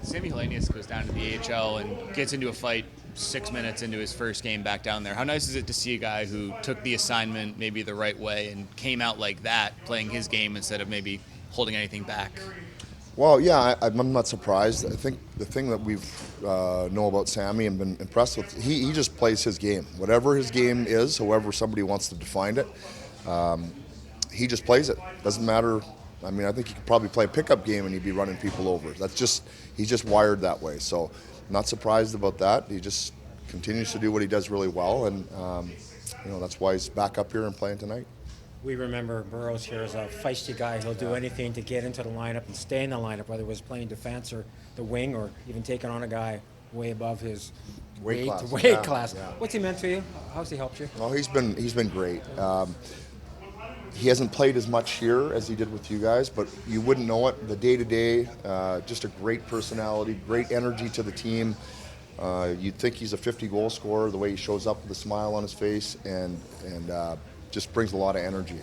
Sammy Helenius goes down to the AHL and gets into a fight 6 minutes into his first game back down there. How nice is it to see a guy who took the assignment maybe the right way and came out like that, playing his game instead of maybe holding anything back? Well, yeah, I'm not surprised. I think the thing that we've know about Sammy and been impressed with, he just plays his game. Whatever his game is, however somebody wants to define it, he just plays it. Doesn't matter. I mean, I think he could probably play a pickup game and he'd be running people over. He's just wired that way. So, not surprised about that. He just continues to do what he does really well, and that's why he's back up here and playing tonight. We remember Burroughs here as a feisty guy. He'll do anything to get into the lineup and stay in the lineup, whether it was playing defense or the wing or even taking on a guy way above his weight class. Yeah. What's he meant to you? How's he helped you? Well, he's been great. He hasn't played as much here as he did with you guys, but you wouldn't know it. The day-to-day, just a great personality, great energy to the team. You'd think he's a 50-goal scorer, the way he shows up with a smile on his face, and just brings a lot of energy.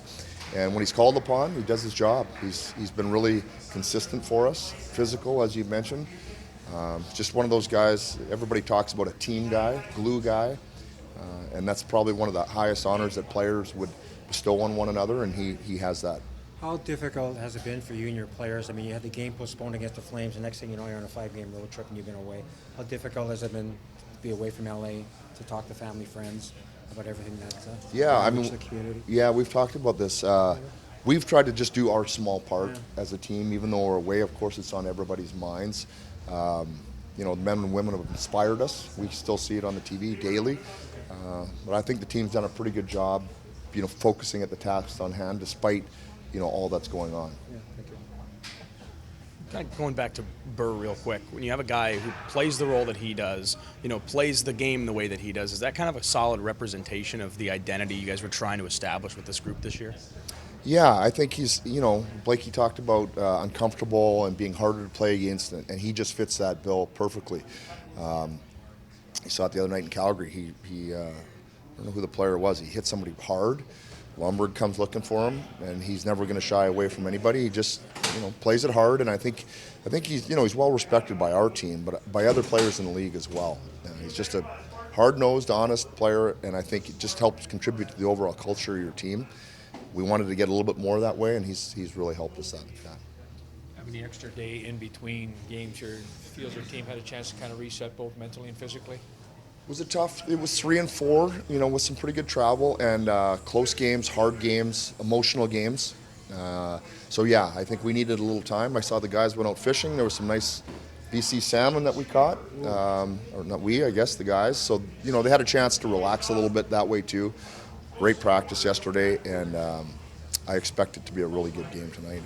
And when he's called upon, he does his job. He's been really consistent for us, physical, as you mentioned. Just one of those guys, everybody talks about a team guy, glue guy, and that's probably one of the highest honors that players would bestow on one another, and he has that. How difficult has it been for you and your players? I mean, you had the game postponed against the Flames, and next thing you know, you're on a 5-game road trip and you've been away. How difficult has it been to be away from LA, to talk to family, friends about everything that's the community? Yeah, we've talked about this. We've tried to just do our small part as a team, even though we're away. Of course, it's on everybody's minds. The men and women have inspired us. We still see it on the TV daily. But I think the team's done a pretty good job, focusing at the tasks on hand, despite, all that's going on. Yeah, thank you. Kind of going back to Burr real quick, when you have a guy who plays the role that he does, plays the game the way that he does, is that kind of a solid representation of the identity you guys were trying to establish with this group this year? Yeah, I think he's, Blakey talked about uncomfortable and being harder to play against, and he just fits that bill perfectly. You saw it the other night in Calgary. He I don't know who the player was. He hit somebody hard. Lundberg comes looking for him, and he's never going to shy away from anybody. He just, plays it hard, and I think he's, he's well respected by our team, but by other players in the league as well. He's just a hard-nosed, honest player, and I think it just helps contribute to the overall culture of your team. We wanted to get a little bit more that way, and he's really helped us that. Having the extra day in between games, feels your team had a chance to kind of reset both mentally and physically? Was it tough? It was 3 and 4, with some pretty good travel and close games, hard games, emotional games. So yeah, I think we needed a little time. I saw the guys went out fishing. There was some nice BC salmon that we caught, or not we, I guess the guys. So they had a chance to relax a little bit that way too. Great practice yesterday, and I expect it to be a really good game tonight.